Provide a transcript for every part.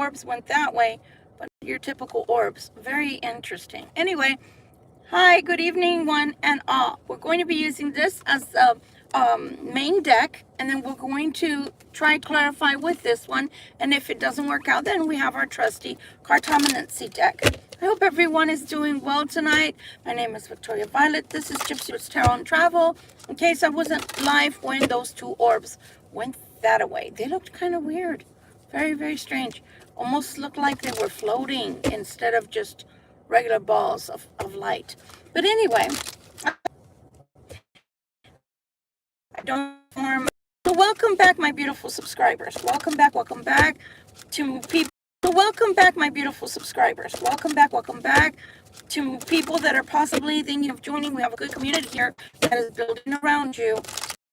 orbs went that way, but your typical orbs. Very interesting. Anyway, hi, good evening, one and all. We're going to be using this as the main deck, and then we're going to try clarify with this one. And if it doesn't work out, then we have our trusty cartomancy deck. I hope everyone is doing well tonight. My name is Victoria Violet. This is Gypsy Roots Tarot Travel. In case I wasn't live when those two orbs went that away. They looked kind of weird. Very, very strange. Almost looked like they were floating instead of just regular balls of light. But anyway, I don't form. So welcome back, my beautiful subscribers. Welcome back to people. So welcome back, my beautiful subscribers. Welcome back to people that are possibly thinking of joining. We have a good community here that is building around you.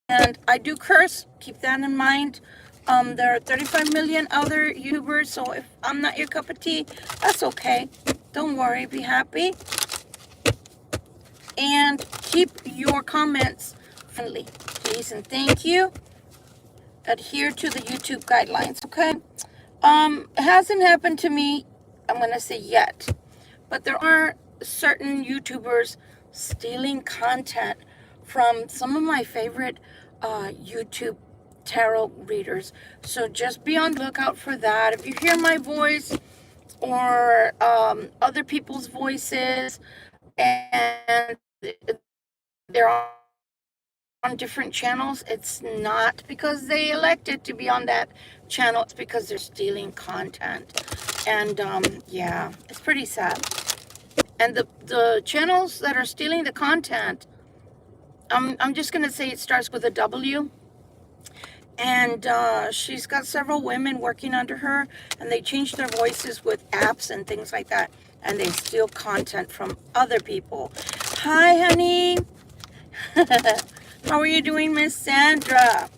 And I do curse. Keep that in mind. There are 35 million other YouTubers, so if I'm not your cup of tea, that's okay. Don't worry, be happy. And keep your comments friendly, please, and thank you. Adhere to the YouTube guidelines, okay? It hasn't happened to me, I'm going to say yet, but there are certain YouTubers stealing content from some of my favorite YouTube tarot readers. So just be on the lookout for that. If you hear my voice or other people's voices and they're on different channels, it's not because they elected to be on that channel, it's because they're stealing content. And yeah, it's pretty sad. And the channels that are stealing the content, I'm just gonna say it starts with a W. And she's got several women working under her, and they change their voices with apps and things like that, and they steal content from other people. Hi, honey. How are you doing, Miss Sandra?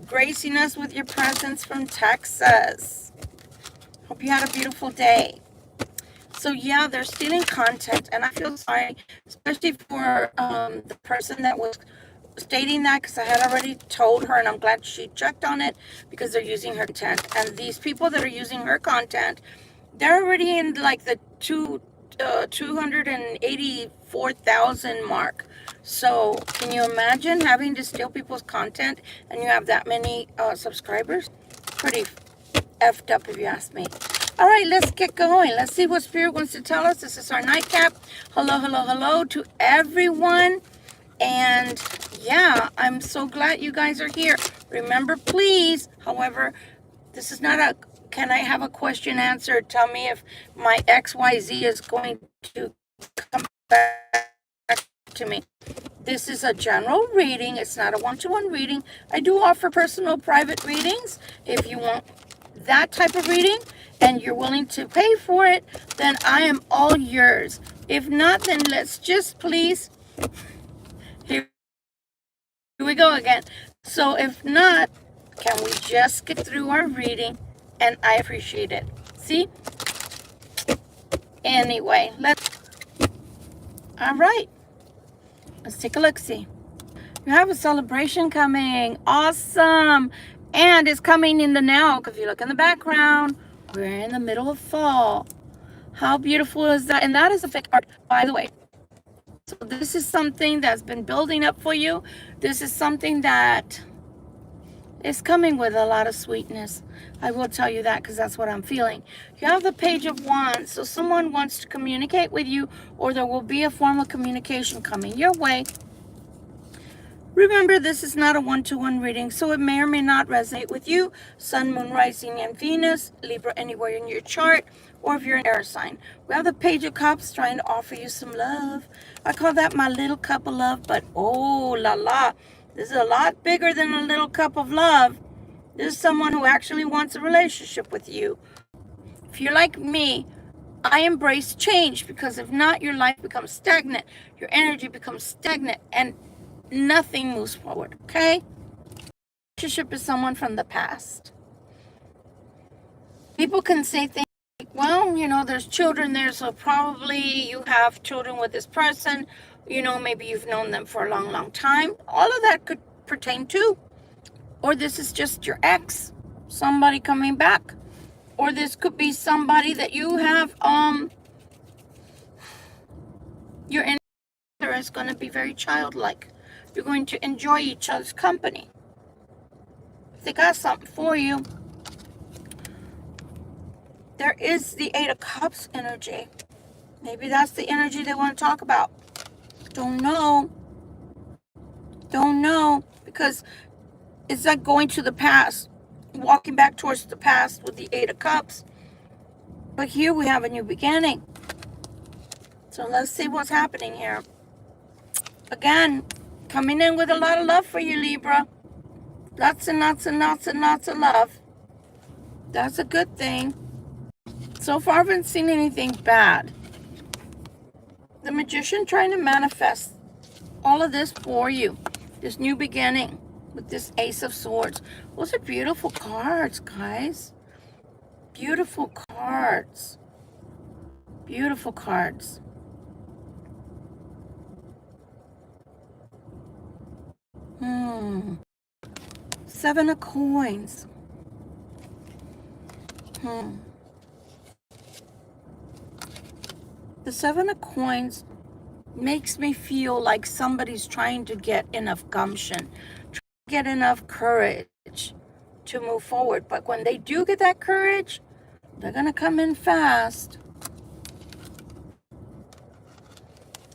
Gracing us with your presence from Texas. Hope you had a beautiful day. So yeah, they're stealing content, and I feel sorry, especially for the person that was stating that, because I had already told her, and I'm glad she checked on it, because they're using her content. And these people that are using her content, they're already in like the 284,000 mark. So can you imagine having to steal people's content and you have that many subscribers? Pretty effed up, if you ask me. All right, let's get going. Let's see what Spirit wants to tell us. This is our nightcap. Hello, hello, hello to everyone. And yeah, I'm so glad you guys are here. Remember, please, however, this is not a, can I have a question answered? Tell me if my XYZ is going to come back to me. This is a general reading. It's not a one-to-one reading. I do offer personal private readings. If you want that type of reading and you're willing to pay for it, then I am all yours. If not, then let's just please... Here we go again. So if not, can we just get through our reading? And I appreciate it. See? Anyway, all right. Let's take a look-see. You have a celebration coming. Awesome. And it's coming in the now. If you look in the background, we're in the middle of fall. How beautiful is that? And that is a fake art, by the way. So this is something that's been building up for you. This is something that is coming with a lot of sweetness. I will tell you that because that's what I'm feeling. You have the Page of Wands. So someone wants to communicate with you, or there will be a form of communication coming your way. Remember, this is not a one-to-one reading, so it may or may not resonate with you. Sun, Moon, Rising, and Venus, Libra, anywhere in your chart, or if you're an air sign. We have the Page of Cups trying to offer you some love. I call that my little cup of love, but oh la la, this is a lot bigger than a little cup of love. This is someone who actually wants a relationship with you. If you're like me, I embrace change, because if not, your life becomes stagnant. Your energy becomes stagnant, and nothing moves forward, okay? Relationship is someone from the past. People can say things like, well, you know, there's children there, so probably you have children with this person. You know, maybe you've known them for a long, long time. All of that could pertain to. Or this is just your ex, somebody coming back. Or this could be somebody that you have, your inner is going to be very childlike. You're going to enjoy each other's company. If they got something for you, there is the Eight of Cups energy. Maybe that's the energy they want to talk about. Don't know. Don't know. Because it's like going to the past. Walking back towards the past with the Eight of Cups. But here we have a new beginning. So let's see what's happening here. Again, coming in with a lot of love for you, Libra. Lots and lots and lots and lots of love. That's a good thing. So far, I haven't seen anything bad. The Magician trying to manifest all of this for you. This new beginning with this Ace of Swords. Those are beautiful cards, guys. Beautiful cards. Beautiful cards. Seven of Coins. The Seven of Coins makes me feel like somebody's trying to get enough gumption, trying to get enough courage to move forward. But when they do get that courage, they're going to come in fast.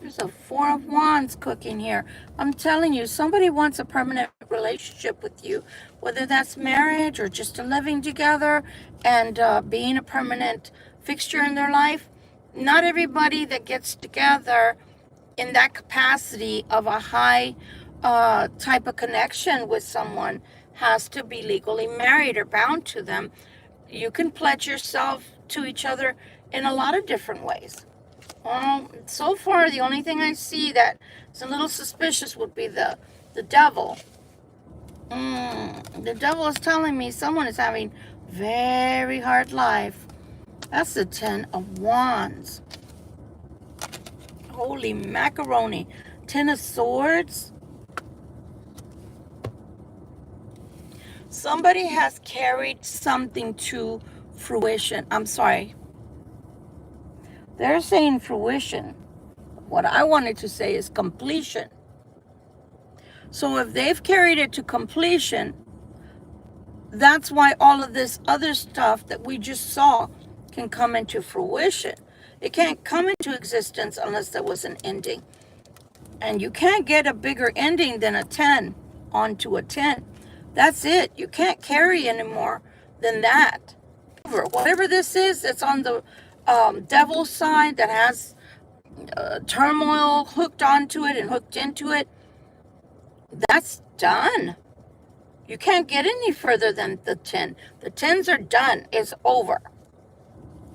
There's a Four of Wands cooking here. I'm telling you, somebody wants a permanent relationship with you, whether that's marriage or just a living together and being a permanent fixture in their life. Not everybody that gets together in that capacity of a high type of connection with someone has to be legally married or bound to them. You can pledge yourself to each other in a lot of different ways. So far, the only thing I see that is a little suspicious would be the devil. The devil is telling me someone is having very hard life. That's the Ten of Wands. Holy macaroni. Ten of Swords. Somebody has carried something to fruition. I'm sorry. They're saying fruition. What I wanted to say is completion. So if they've carried it to completion, that's why all of this other stuff that we just saw can come into fruition. It can't come into existence unless there was an ending. And you can't get a bigger ending than a 10 onto a 10. That's it. You can't carry any more than that. Whatever this is that's on the devil's side that has turmoil hooked onto it and hooked into it, that's done. You can't get any further than the 10. The 10s are done. It's over.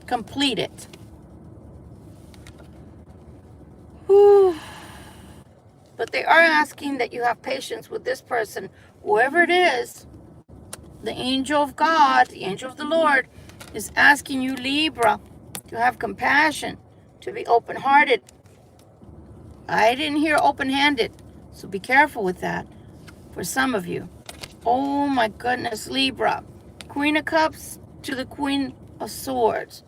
Complete it. Whew. But they are asking that you have patience with this person, whoever it is. The angel of God, the angel of the Lord, is asking you, Libra, to have compassion, to be open-hearted. I didn't hear open-handed, so be careful with that for some of you. Oh my goodness, Libra. Queen of Cups to the Queen of Swords.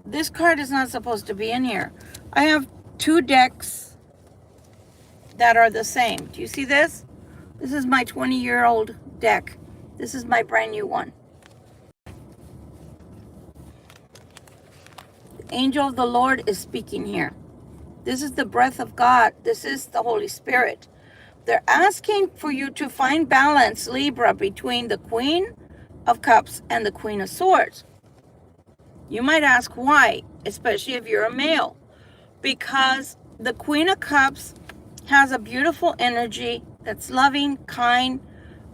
This card is not supposed to be in here. I have two decks that are the same. Do you see this? This is my 20-year-old deck. This is my brand new one. The angel of the Lord is speaking here. This is the breath of God. This is the Holy Spirit. They're asking for you to find balance, Libra, between the Queen of Cups and the Queen of Swords. You might ask why, especially if you're a male. Because the Queen of Cups has a beautiful energy that's loving, kind,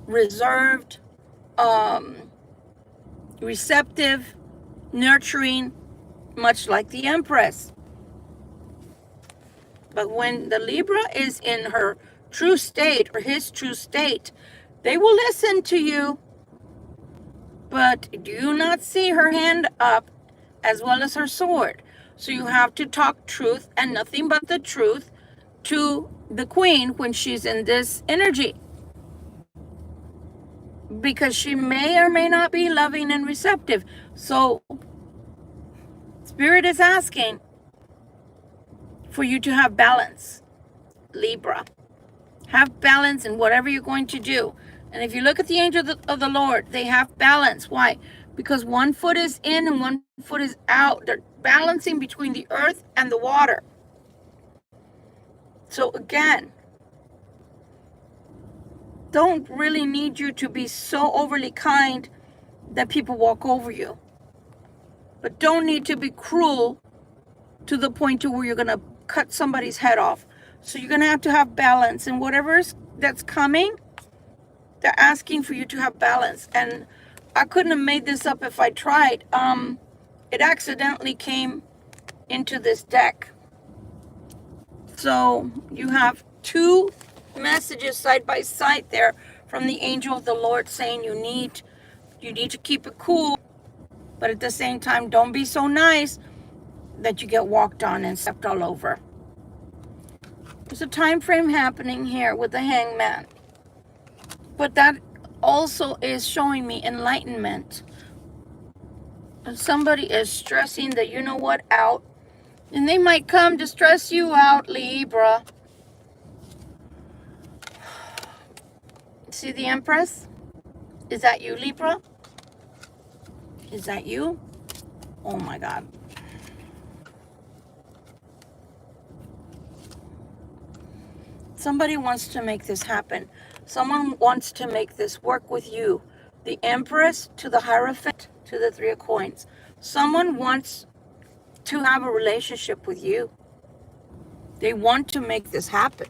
reserved, receptive, nurturing, much like the Empress. But when the Libra is in her true state or his true state, they will listen to you. But do you not see her hand up as well as her sword? So you have to talk truth and nothing but the truth to the queen when she's in this energy, because she may or may not be loving and receptive. So Spirit is asking for you to have balance, Libra. Have balance in whatever you're going to do. And if you look at the angel of the Lord, they have balance. Why? Because one foot is in and one foot is out. They're balancing between the earth and the water. So again, don't really need you to be so overly kind that people walk over you. But don't need to be cruel to the point to where you're going to cut somebody's head off. So you're going to have balance. And whatever that's coming, they're asking for you to have balance. And I couldn't have made this up if I tried. It accidentally came into this deck. So you have two messages side by side there from the angel of the Lord saying you need to keep it cool, but at the same time, don't be so nice that you get walked on and stepped all over. There's a time frame happening here with the Hangman, but that also is showing me enlightenment. And somebody is stressing that, you know what, out, and they might come to stress you out, Libra. See the Empress? Is that you, Libra? Is that you? Oh my God. Somebody wants to make this happen. Someone wants to make this work with you. The Empress to the Hierophant to the Three of Coins. Someone wants to have a relationship with you. They want to make this happen.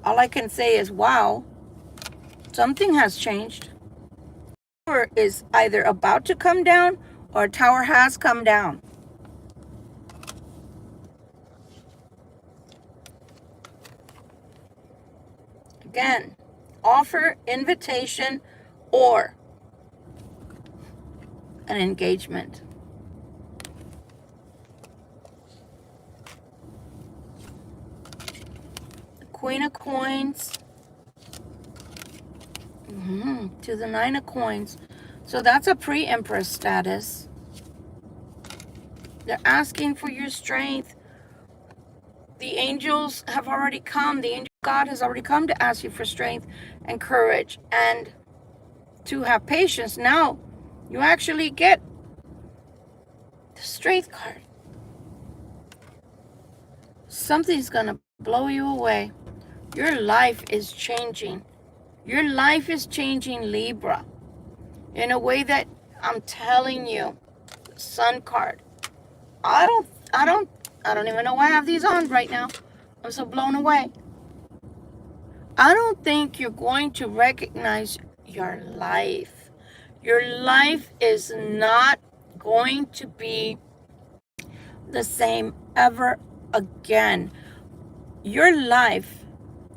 All I can say is, wow, something has changed. The tower is either about to come down or a tower has come down. Again, offer, invitation, or an engagement. The Queen of Coins to the Nine of Coins. So that's a pre-Empress status. They're asking for your strength. The angels have already come. The angel of God has already come to ask you for strength and courage and to have patience. Now you actually get the Strength card. Something's going to blow you away. Your life is changing. Your life is changing, Libra, in a way that I'm telling you. Sun card. I don't even know why I have these on right now. I'm so blown away. I don't think you're going to recognize your life. Your life is not going to be the same ever again. Your life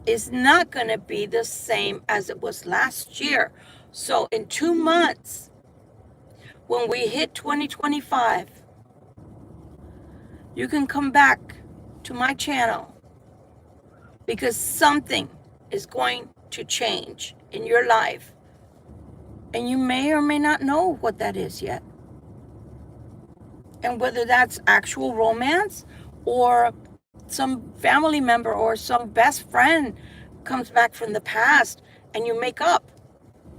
is not going to be the same as it was last year. So in 2 months, when we hit 2025, you can come back to my channel because something is going to change in your life. And you may or may not know what that is yet. And whether that's actual romance or some family member or some best friend comes back from the past and you make up.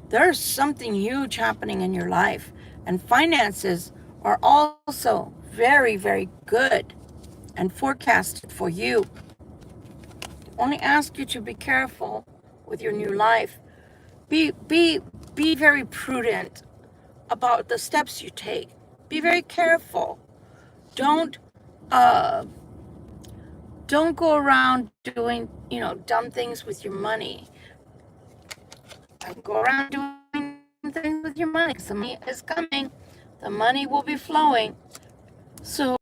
There's something huge happening in your life. And finances are also very, very good and forecasted for you. Only ask you to be careful with your new life. Be very prudent about the steps you take. Be very careful. Don't go around doing, dumb things with your money. Don't go around doing things with your money because the money is coming. The money will be flowing. So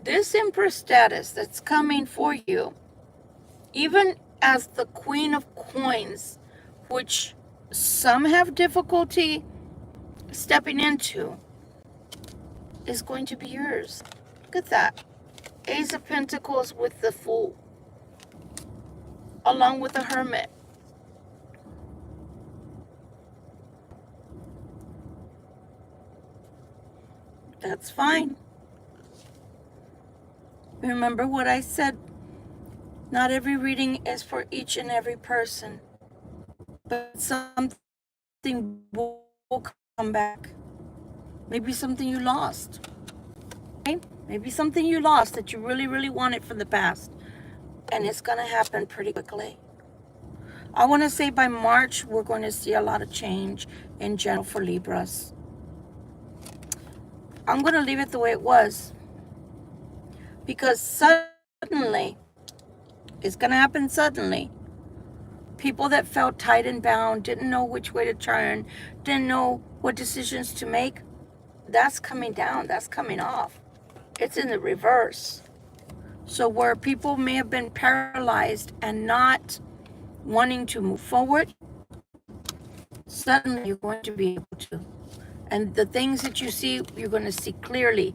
this Empress status that's coming for you, even as the Queen of Coins, which some have difficulty stepping into, is going to be yours. Look at that. Ace of Pentacles with the Fool, along with the Hermit. That's fine. Remember what I said. Not every reading is for each and every person, but something will come back. Maybe something you lost. Okay? Maybe something you lost that you really, really wanted from the past. And it's going to happen pretty quickly. I want to say by March, we're going to see a lot of change in general for Libras. I'm going to leave it the way it was. Because suddenly, it's going to happen suddenly. People that felt tight and bound, didn't know which way to turn, didn't know what decisions to make, that's coming down, that's coming off. It's in the reverse. So where people may have been paralyzed and not wanting to move forward, suddenly you're going to be able to. And the things that you see, you're going to see clearly.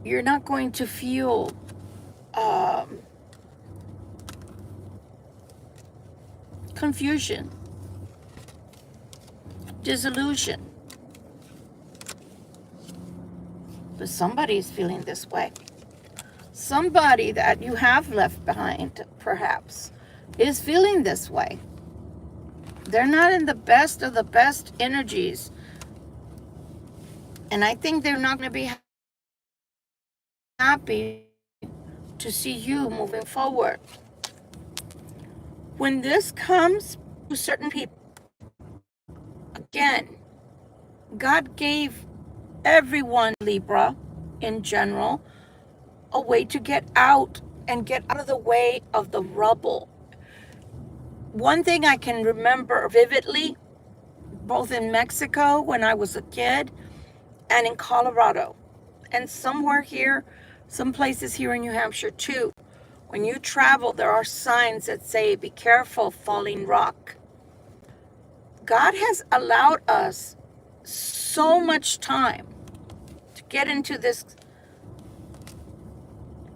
You're not going to feel confusion, disillusion. But somebody's feeling this way. Somebody that you have left behind, perhaps, is feeling this way. They're not in the best of the best energies. And I think they're not going to be happy to see you moving forward. When this comes to certain people, again, God gave everyone, Libra, in general, a way to get out and get out of the way of the rubble. One thing I can remember vividly, both in Mexico when I was a kid and in Colorado, and somewhere here, some places here in New Hampshire too. When you travel, there are signs that say, be careful, falling rock. God has allowed us so much time to get into this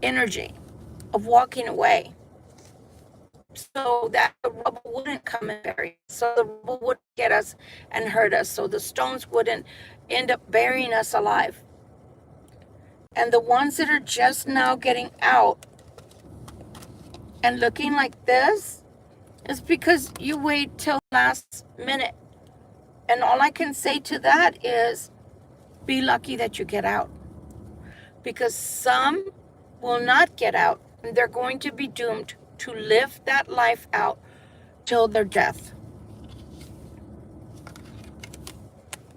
energy of walking away so that the rubble wouldn't come and bury us, so the rubble wouldn't get us and hurt us, so the stones wouldn't end up burying us alive. And the ones that are just now getting out and looking like this is because you wait till last minute. And all I can say to that is be lucky that you get out. Because some will not get out, and they're going to be doomed to live that life out till their death.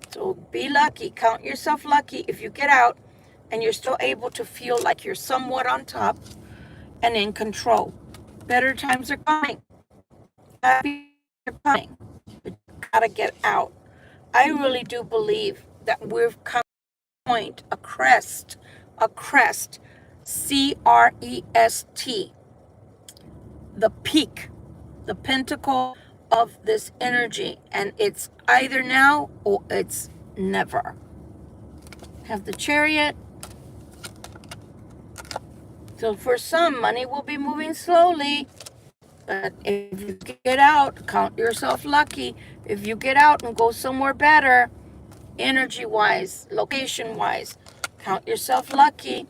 So be lucky, count yourself lucky if you get out and you're still able to feel like you're somewhat on top and in control. Better times are coming. Happy are coming. But you gotta get out. I really do believe that we've come to a point, a crest, C-R-E-S-T, the peak, the pinnacle of this energy, and it's either now or it's never. Have the Chariot. So for some, money will be moving slowly, but if you get out, count yourself lucky. If you get out and go somewhere better, energy-wise, location-wise, count yourself lucky.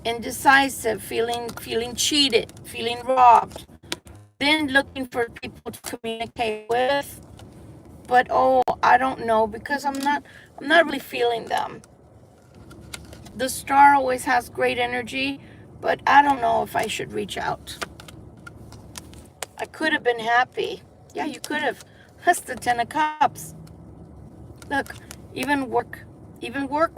Indecisive, feeling cheated, feeling robbed, then looking for people to communicate with, but I don't know, because I'm not really feeling them. The star always has great energy, but I don't know if I should reach out. I could have been happy. Yeah, you could have. That's the 10 of Cups. Look, even work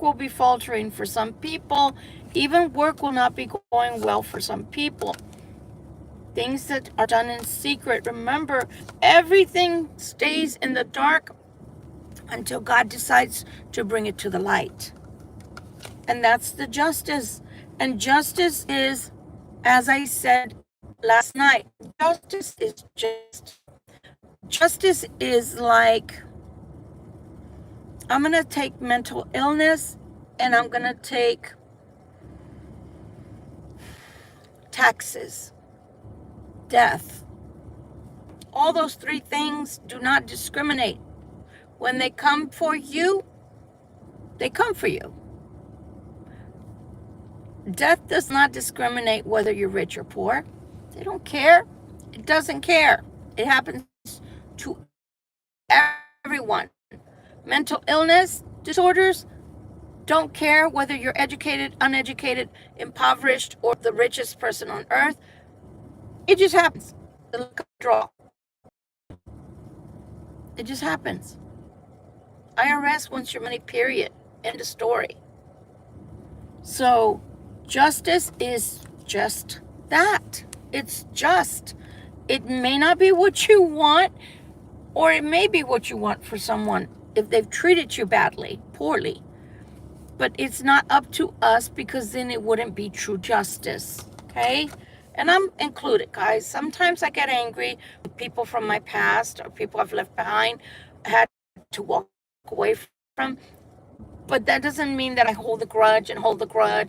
will be faltering for some people. Even work will not be going well for some people. Things that are done in secret. Remember, everything stays in the dark until God decides to bring it to the light. And that's the justice. And justice is, as I said last night, justice is like, I'm going to take mental illness and I'm going to take taxes, death. All those three things do not discriminate. When they come for you, they come for you. Death does not discriminate whether you're rich or poor. They don't care. It doesn't care. It happens to everyone. Mental illness, disorders, don't care whether you're educated, uneducated, impoverished, or the richest person on earth. It just happens. The luck of the draw. It just happens. IRS wants your money, period. End of story. So justice is just that. It's just. It may not be what you want, or it may be what you want for someone if they've treated you badly, poorly. But it's not up to us, because then it wouldn't be true justice. Okay? And I'm included, guys. Sometimes I get angry with people from my past or people I've left behind, I had to walk away from. But that doesn't mean that I hold the grudge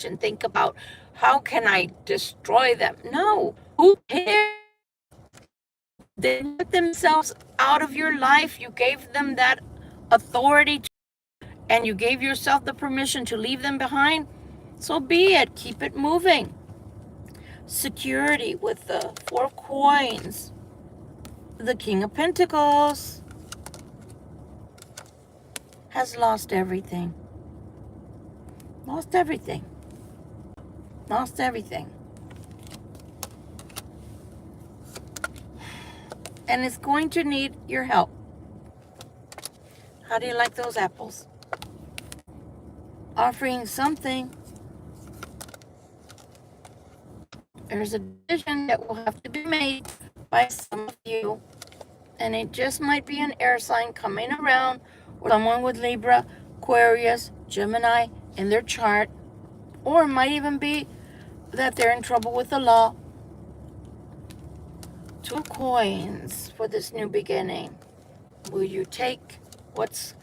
and think about how can I destroy them. No. Who cares? They let themselves out of your life. You gave them that authority, and you gave yourself the permission to leave them behind. So be it. Keep it moving. Security with the Four of Coins. The King of Pentacles has lost everything. Lost everything. Lost everything. And it's going to need your help. How do you like those apples? Offering something. There's a decision that will have to be made by some of you. And it just might be an air sign coming around, or someone with Libra, Aquarius, Gemini in their chart. Or it might even be that they're in trouble with the law. Two coins for this new beginning. Will you take what's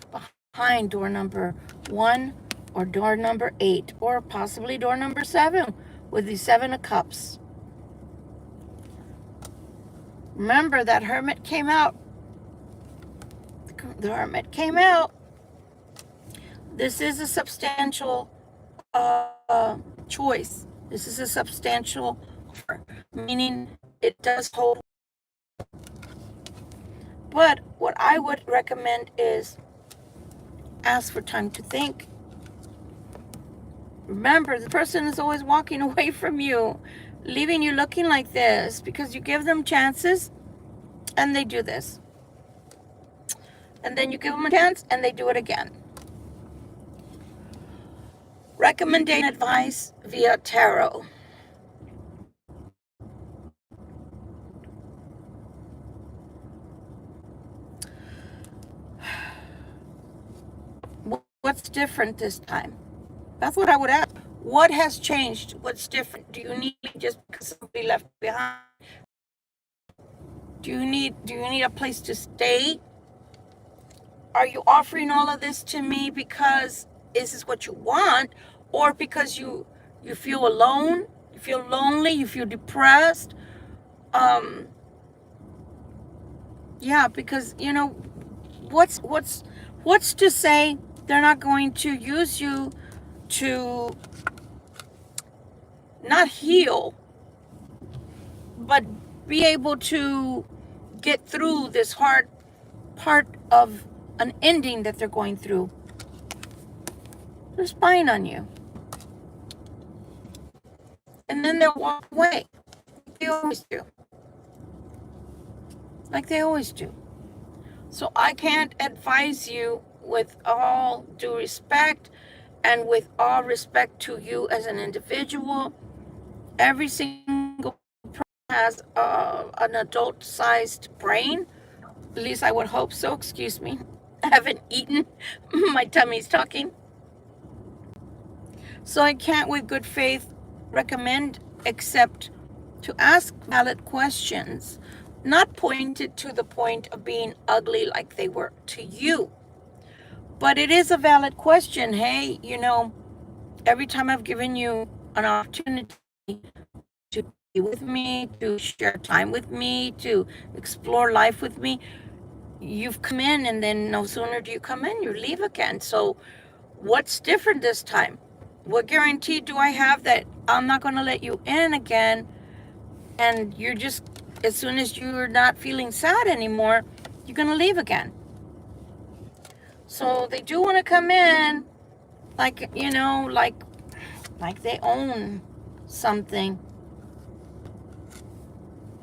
behind door number 1 or door number 8 or possibly door number 7 with the 7 of Cups? Remember that Hermit came out. The Hermit came out. This is a substantial choice. This is a substantial offer, meaning it does hold. But what I would recommend is ask for time to think. Remember, the person is always walking away from you, leaving you looking like this because you give them chances and they do this. And then you give them a chance and they do it again. Recommendation advice via tarot. What's different this time? That's what I would ask. What has changed? What's different? Do you need just because somebody left behind? Do you need a place to stay? Are you offering all of this to me because this is what you want, or because you feel alone, you feel lonely, you feel depressed? Yeah, because what's to say they're not going to use you to not heal, but be able to get through this hard part of an ending that they're going through. They're spying on you. And then they'll walk away. Like they always do. Like they always do. So I can't advise you, with all due respect and with all respect to you as an individual. Every single person has an adult-sized brain. At least I would hope so. Excuse me. I haven't eaten. My tummy's talking. So I can't with good faith recommend except to ask valid questions, not pointed to the point of being ugly like they were to you. But it is a valid question. Hey, every time I've given you an opportunity to with me, to share time with me, to explore life with me. You've come in, and then no sooner do you come in, you leave again. So what's different this time? What guarantee do I have that I'm not going to let you in again, and you're just, as soon as you're not feeling sad anymore, you're going to leave again? So they do want to come in like, like they own something,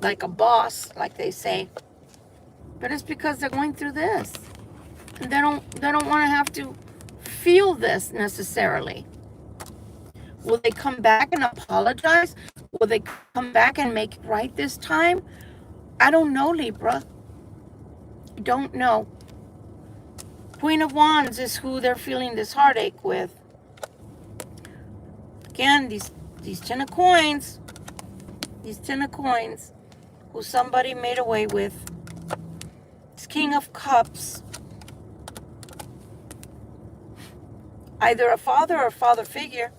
like a boss, like they say. But it's because they're going through this, and they don't want to have to feel this necessarily. Will they come back and apologize? Will they come back and make it right this time? I don't know, Libra. I don't know. Queen of Wands is who they're feeling this heartache with. Again, these Ten of Coins, who somebody made away with. This King of Cups. Either a father or father figure.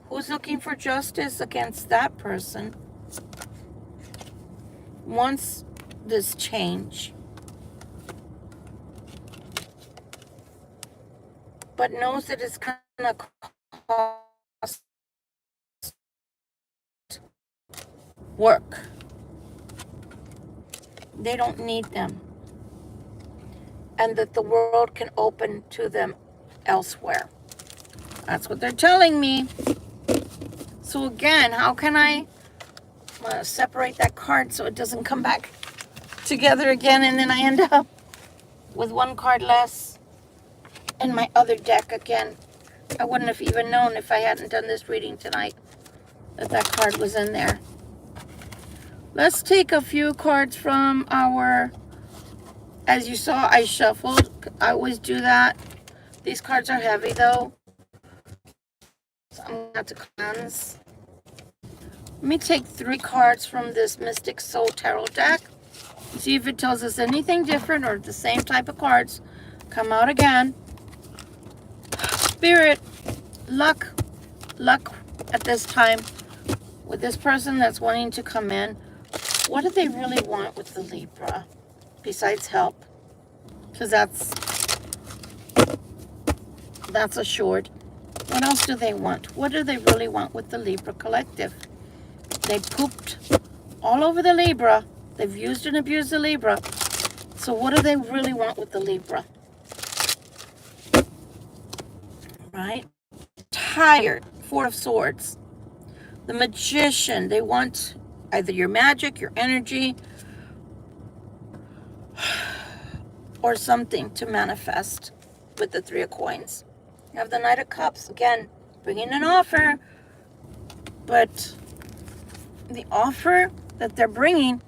Who's looking for justice against that person? Wants this change, but knows that it's going to cost work. They don't need them, and that the world can open to them elsewhere. That's what they're telling me. So again, how can I separate that card so it doesn't come back together again, and then I end up with one card less in my other deck again? I wouldn't have even known if I hadn't done this reading tonight that card was in there. Let's take a few cards from our, as you saw, I shuffled. I always do that. These cards are heavy though, so I'm going to have to cleanse. Let me take 3 cards from this Mystic Soul Tarot deck. See if it tells us anything different, or the same type of cards come out again. Spirit, luck at this time with this person that's wanting to come in. What do they really want with the Libra besides help? Because that's assured. What else do they want? What do they really want with the Libra collective? They pooped all over the Libra. They've used and abused the Libra. So what do they really want with the Libra? Right? Tired. 4 of Swords. The Magician. They want either your magic, your energy, or something to manifest with the 3 of Coins. You have the Knight of Cups. Again, bringing an offer. But the offer that they're bringing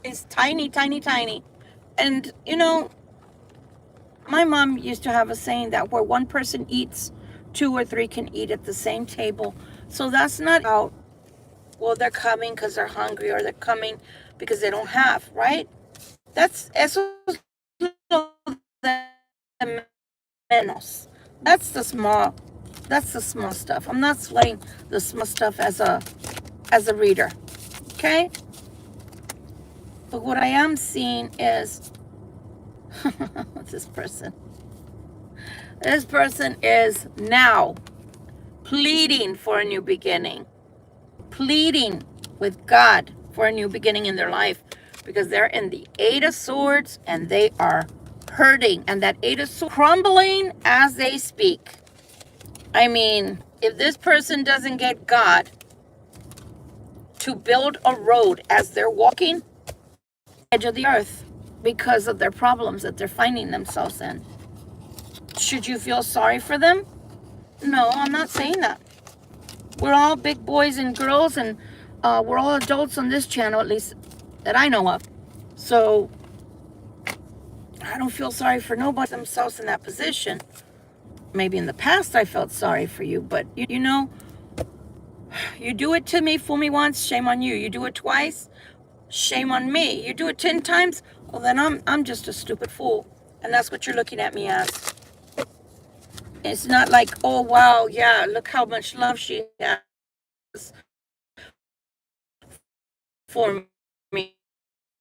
is tiny, tiny, tiny. And, my mom used to have a saying that where one person eats, 2 or 3 can eat at the same table. So that's not out, well, they're coming because they're hungry, or they're coming because they don't have, right? Eso es lo de menos. That's the small stuff. I'm not sweating the small stuff as a reader. Okay? But what I am seeing is this person. This person is now pleading for a new beginning. Pleading with God for a new beginning in their life, because they're in the 8 of Swords and they are hurting, and that 8 of Swords crumbling as they speak. I mean, if this person doesn't get God to build a road as they're walking edge of the earth because of their problems that they're finding themselves in, should you feel sorry for them? No, I'm not saying that. We're all big boys and girls, and we're all adults on this channel, at least that I know of. So I don't feel sorry for nobody themselves in that position. Maybe in the past I felt sorry for you, but you do it to me, fool me once, shame on you. You do it twice, shame on me. You do it 10 times, well then I'm just a stupid fool. And that's what you're looking at me as. It's not like, oh wow, yeah, look how much love she has. for me.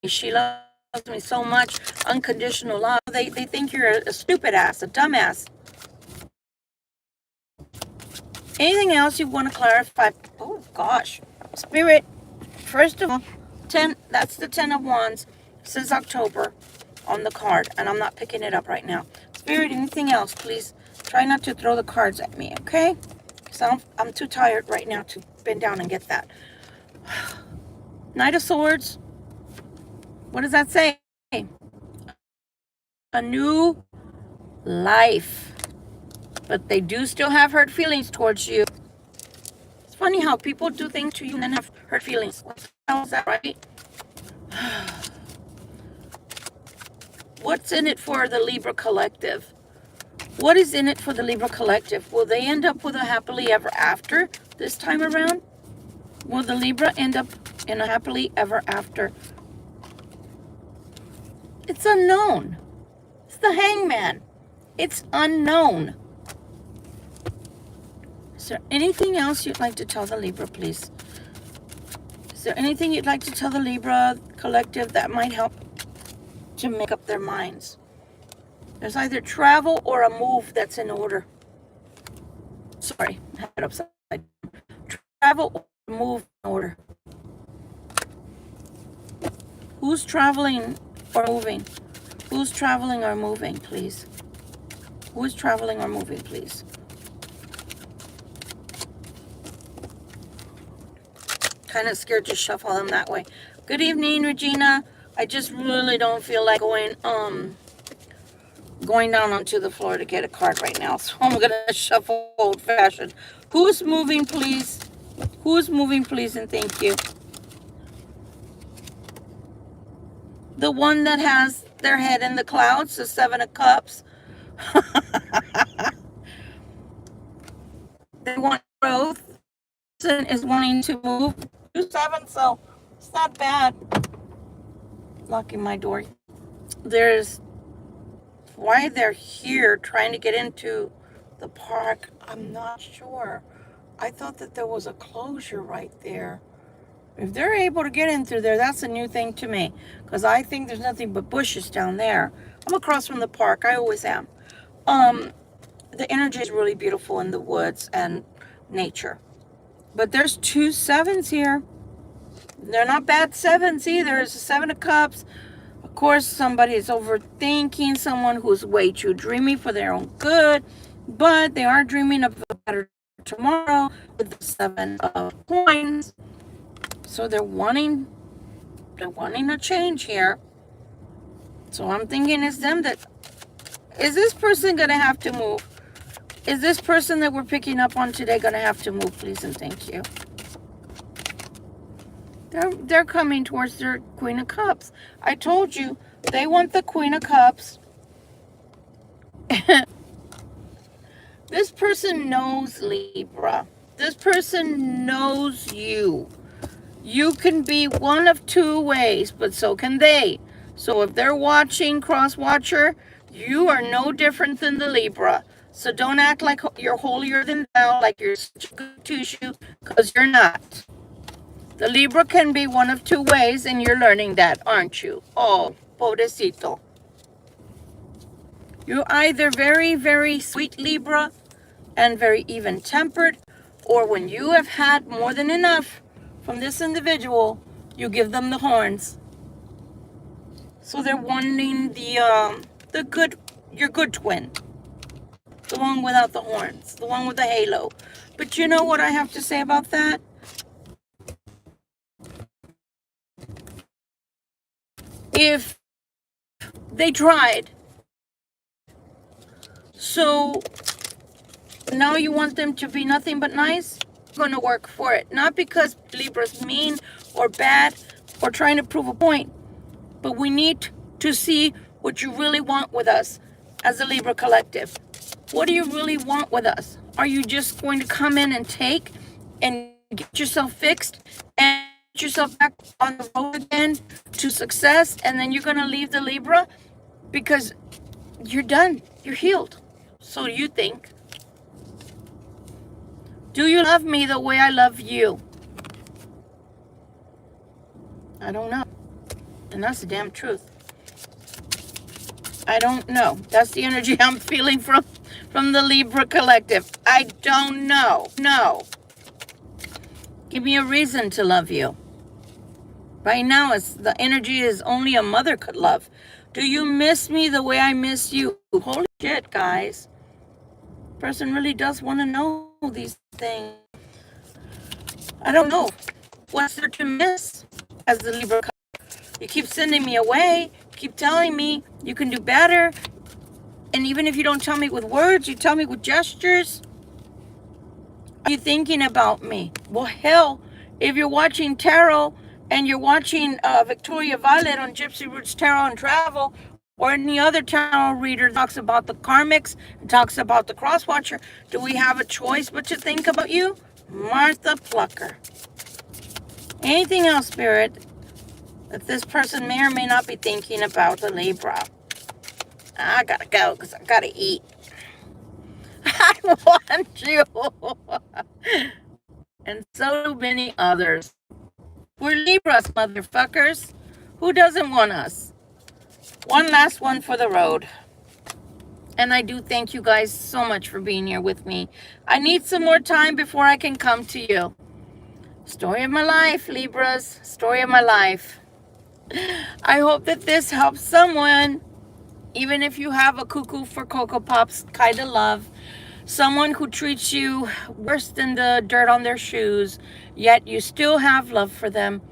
She loves me so much. Unconditional love. They think you're a stupid ass, a dumbass. Anything else you want to clarify? Oh, gosh. Spirit, first of all, 10, that's the 10 of Wands since October on the card. And I'm not picking it up right now. Spirit, anything else, please? Try not to throw the cards at me, okay? So I'm too tired right now to bend down and get that. Knight of Swords. What does that say? A new life. But they do still have hurt feelings towards you. It's funny how people do things to you and then have hurt feelings. What the hell is that, right? What's in it for the Libra collective? What is in it for the Libra collective? Will they end up with a happily ever after this time around? Will the Libra end up in a happily ever after? It's unknown. It's the Hangman. It's unknown. Is there anything else you'd like to tell the Libra, please? Is there anything you'd like to tell the Libra collective that might help to make up their minds? There's either travel or a move that's in order. Sorry, I have it upside down. Travel or move in order. Who's traveling or moving? Who's traveling or moving, please? Who is traveling or moving, please? Kind of scared to shuffle them that way. Good evening, Regina. I just really don't feel like going down onto the floor to get a card right now, so I'm gonna shuffle old-fashioned. Who's moving, please? Who's moving, please, and thank you. The one that has their head in the clouds, the 7 of Cups. They want growth. Person is wanting to move. 2-7, so it's not bad. Locking my door. There's why they're here trying to get into the park. I'm not sure. I thought that there was a closure right there. If they're able to get in through there, that's a new thing to me. Because I think there's nothing but bushes down there. I'm across from the park. I always am. The energy is really beautiful in the woods and nature. But there's 2 7s here. They're not bad 7s either. It's a 7 of Cups. Of course, somebody is overthinking. Someone who's way too dreamy for their own good. But they are dreaming of a better tomorrow with the 7 of Coins. So they're wanting a change here. So I'm thinking it's them that... Is this person going to have to move? Is this person that we're picking up on today going to have to move, please and thank you? They're coming towards their Queen of Cups. I told you, they want the Queen of Cups. This person knows Libra. This person knows you. You can be one of 2 ways, but so can they. So if they're watching, cross-watcher, you are no different than the Libra. So don't act like you're holier than thou, like you're such a good tissue, because you're not. The Libra can be one of 2 ways, and you're learning that, aren't you? Oh, pobrecito. You're either very, very sweet Libra and very even-tempered, or when you have had more than enough from this individual, you give them the horns. So they're wanting your good twin. The one without the horns. The one with the halo. But you know what I have to say about that? If they tried. So now you want them to be nothing but nice? Going to work for it. Not because Libra's mean or bad or trying to prove a point. But we need to see what you really want with us as a Libra collective. What do you really want with us? Are you just going to come in and take and get yourself fixed and get yourself back on the road again to success, and then you're going to leave the Libra because you're done. You're healed. So you think. Do you love me the way I love you? I don't know. And that's the damn truth. I don't know. That's the energy I'm feeling from the Libra collective. I don't know. No. Give me a reason to love you. Right now, it's the energy is only a mother could love. Do you miss me the way I miss you? Holy shit, guys. Person really does want to know these things. I don't know. What's there to miss as the Libra? You keep sending me away. Keep telling me you can do better. And even if you don't tell me with words, you tell me with gestures. Are you thinking about me? Well, hell, if you're watching tarot and you're watching Victoria Violet on Gypsy Roots Tarot and Travel, or any other tarot reader that talks about the karmics and talks about the cross watcher, do we have a choice but to think about you? Martha Plucker. Anything else, Spirit, that this person may or may not be thinking about the Libra? I gotta go because I gotta eat. I want you. And so do many others. We're Libras, motherfuckers. Who doesn't want us? One last one for the road. And I do thank you guys so much for being here with me. I need some more time before I can come to you. Story of my life, Libras. Story of my life. I hope that this helps someone. Even if you have a cuckoo for Cocoa Pops kind of love. Someone who treats you worse than the dirt on their shoes, yet you still have love for them.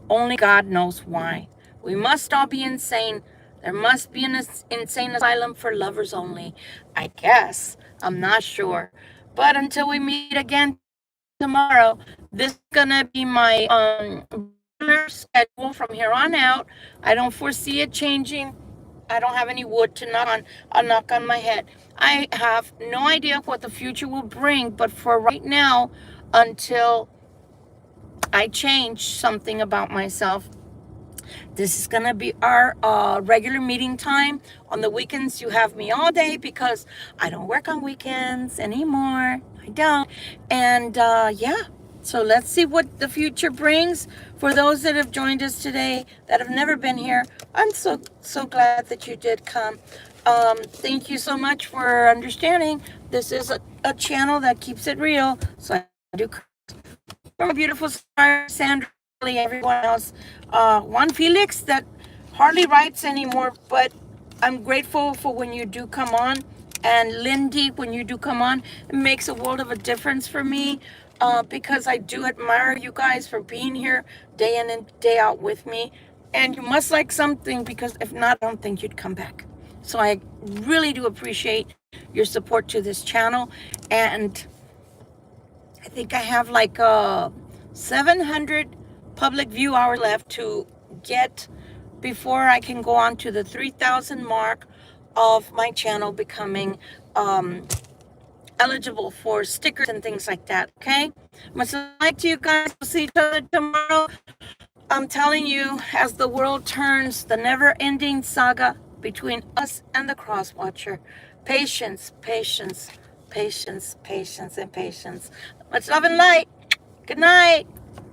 Only God knows why. We must all be insane. There must be an insane asylum for lovers only. I guess. I'm not sure. But until we meet again tomorrow, this is gonna be my regular schedule from here on out. I don't foresee it changing. I don't have any wood to knock on. I'll knock on my head. I have no idea what the future will bring, but for right now, until I change something about myself, this is going to be our regular meeting time. On the weekends, you have me all day because I don't work on weekends anymore. I don't. And yeah, so let's see what the future brings. For those that have joined us today that have never been here, I'm so glad that you did come. Thank you so much for understanding. This is a channel that keeps it real. So I do. From a beautiful star, Sandra, everyone else. Juan Felix that hardly writes anymore, but I'm grateful for when you do come on. And Lindy, when you do come on, it makes a world of a difference for me because I do admire you guys for being here day in and day out with me. And you must like something because if not, I don't think you'd come back. So I really do appreciate your support to this channel. And I think I have like 700 public view hours left to get before I can go on to the 3,000 mark of my channel becoming eligible for stickers and things like that. Okay, much like to you guys. We'll see each other tomorrow. I'm telling you, as the world turns, the never-ending saga between us and the cross watcher. Patience, patience, patience, patience, and patience. Much love and light. Good night.